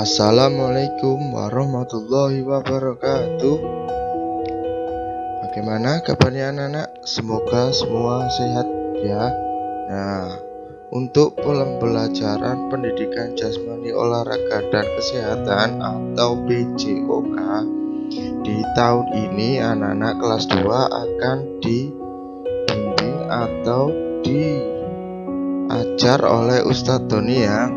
Assalamualaikum warahmatullahi wabarakatuh. Bagaimana kabarnya anak-anak? Semoga semua sehat ya. Nah, untuk pembelajaran pendidikan jasmani olahraga dan kesehatan atau PJOK di tahun ini anak-anak kelas 2 akan dibimbing atau diajar oleh Ustadz Doni ya.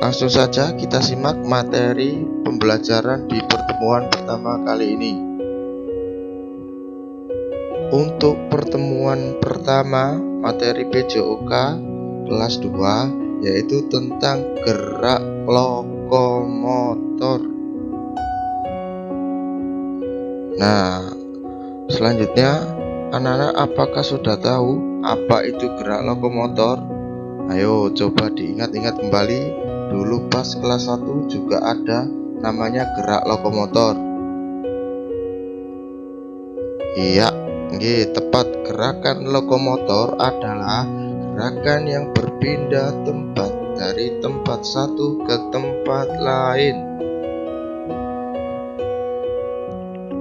Langsung saja kita simak materi pembelajaran di pertemuan pertama kali ini. Untuk pertemuan pertama materi PJOK kelas 2 yaitu tentang gerak lokomotor. Nah, selanjutnya anak-anak apakah sudah tahu apa itu gerak lokomotor? Ayo coba diingat-ingat kembali. Dulu pas kelas 1 juga ada namanya gerak lokomotor. Iya, tepat. Gerakan lokomotor adalah gerakan yang berpindah tempat dari tempat satu ke tempat lain.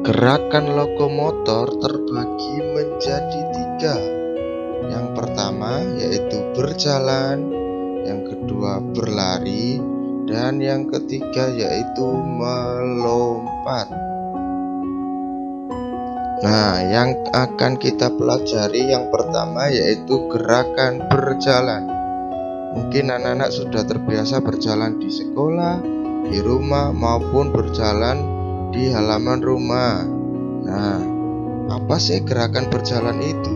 Gerakan lokomotor terbagi menjadi 3. Yang pertama yaitu berjalan, yang kedua berlari, dan yang ketiga yaitu melompat. Nah, yang akan kita pelajari yang pertama yaitu gerakan berjalan. Mungkin anak-anak sudah terbiasa berjalan di sekolah, di rumah, maupun berjalan di halaman rumah. Nah, apa sih gerakan berjalan itu?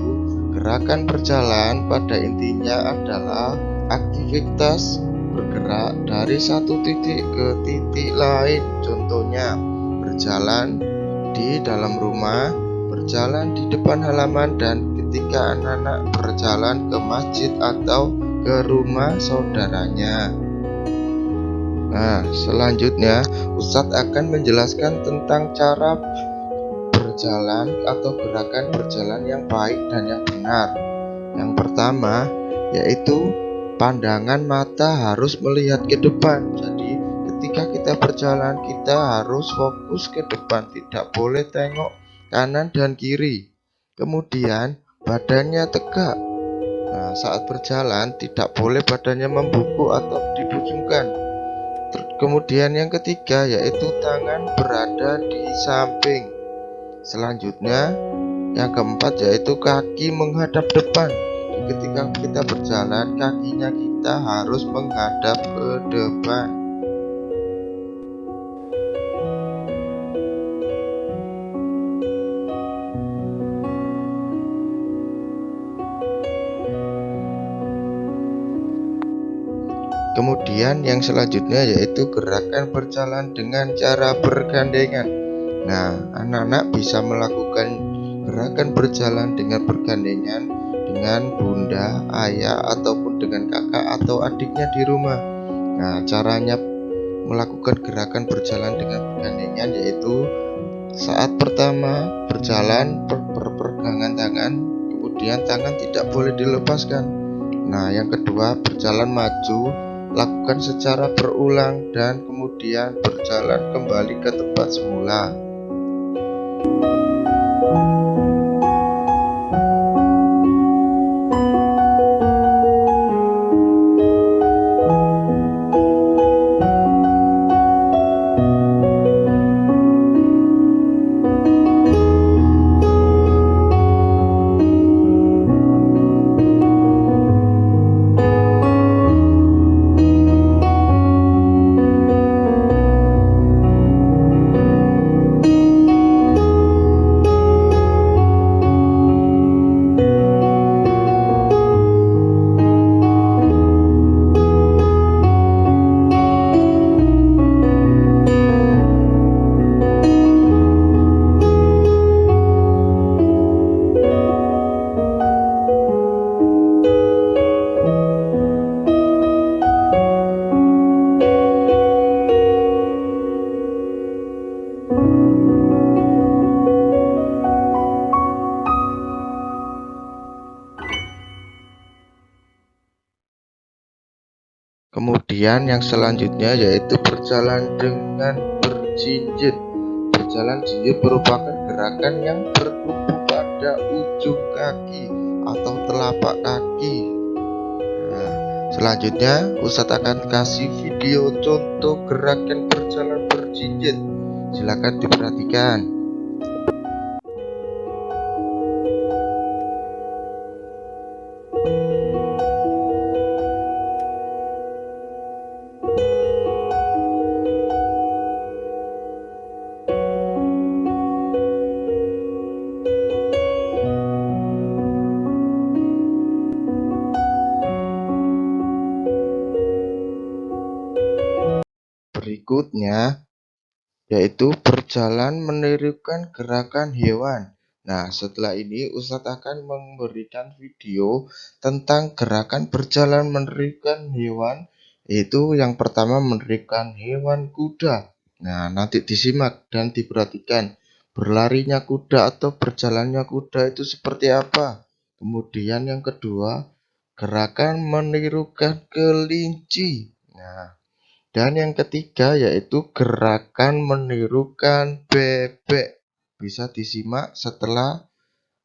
Gerakan berjalan pada intinya adalah aktivitas bergerak dari satu titik ke titik lain. Contohnya berjalan di dalam rumah, berjalan di depan halaman, dan ketika anak-anak berjalan ke masjid atau ke rumah saudaranya. Nah, selanjutnya Ustadz akan menjelaskan tentang cara berjalan atau gerakan berjalan yang baik dan yang benar. Yang pertama yaitu pandangan mata harus melihat ke depan. Jadi ketika kita berjalan kita harus fokus ke depan, tidak boleh tengok kanan dan kiri. Kemudian badannya tegak. Nah, saat berjalan tidak boleh badannya membungkuk atau dibusungkan. Kemudian yang ketiga yaitu tangan berada di samping. Selanjutnya yang keempat yaitu kaki menghadap depan. Ketika kita berjalan, kakinya kita harus menghadap ke depan. Kemudian yang selanjutnya yaitu gerakan berjalan dengan cara bergandengan. Nah, anak-anak bisa melakukan gerakan berjalan dengan bergandengan dengan bunda, ayah, ataupun dengan kakak atau adiknya di rumah. Nah, caranya melakukan gerakan berjalan dengan bergandengan yaitu saat pertama berjalan berpegangan tangan, kemudian tangan tidak boleh dilepaskan. Nah, yang kedua berjalan maju, lakukan secara berulang, dan kemudian berjalan kembali ke tempat semula. Kemudian yang selanjutnya yaitu berjalan dengan berjinjit. Berjalan jinjit merupakan gerakan yang bertumpu pada ujung kaki atau telapak kaki. Nah, selanjutnya Ustadz akan kasih video contoh gerakan berjalan berjinjit. Silakan diperhatikan. Berikutnya yaitu berjalan menirukan gerakan hewan. Nah, setelah ini Ustadz akan memberikan video tentang gerakan berjalan menirukan hewan, yaitu yang pertama menirukan hewan kuda. Nah, nanti disimak dan diperhatikan berlarinya kuda atau berjalannya kuda itu seperti apa. Kemudian yang kedua, gerakan menirukan kelinci. Nah, dan yang ketiga yaitu gerakan menirukan bebek. Bisa disimak setelah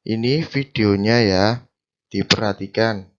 ini videonya ya. Diperhatikan.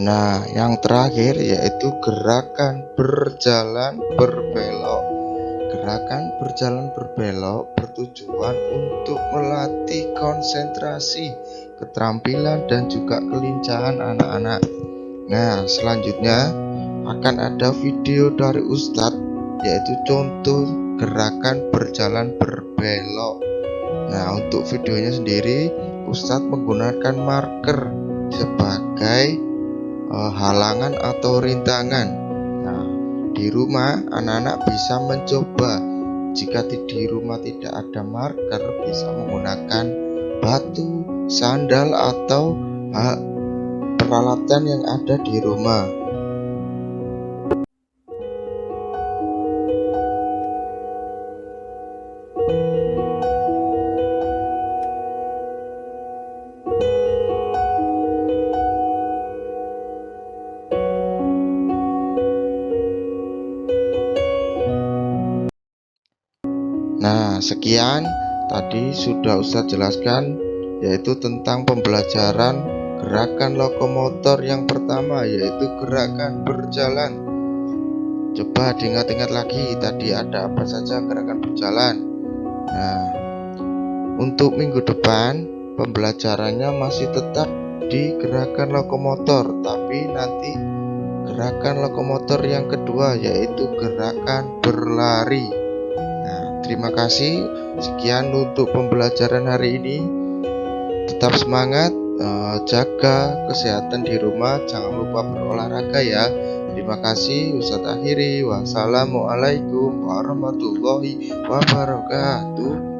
Nah, yang terakhir yaitu gerakan berjalan berbelok. Gerakan berjalan berbelok bertujuan untuk melatih konsentrasi, keterampilan, dan juga kelincahan anak-anak. Nah, selanjutnya akan ada video dari Ustadz, yaitu contoh gerakan berjalan berbelok. Nah, untuk videonya sendiri Ustadz menggunakan marker sebagai halangan atau rintangan. Nah, di rumah anak-anak bisa mencoba. Jika di rumah tidak ada marker, bisa menggunakan batu, sandal, atau peralatan yang ada di rumah. Nah, sekian tadi sudah Ustadz jelaskan, yaitu tentang pembelajaran gerakan lokomotor yang pertama, yaitu gerakan berjalan. Coba diingat-ingat lagi tadi ada apa saja gerakan berjalan. Nah, untuk minggu depan pembelajarannya masih tetap di gerakan lokomotor, tapi nanti gerakan lokomotor yang kedua yaitu gerakan berlari. Terima kasih. Sekian untuk pembelajaran hari ini. Tetap semangat, jaga kesehatan di rumah, jangan lupa berolahraga ya. Terima kasih. Ustadz akhiri. Wassalamualaikum warahmatullahi wabarakatuh.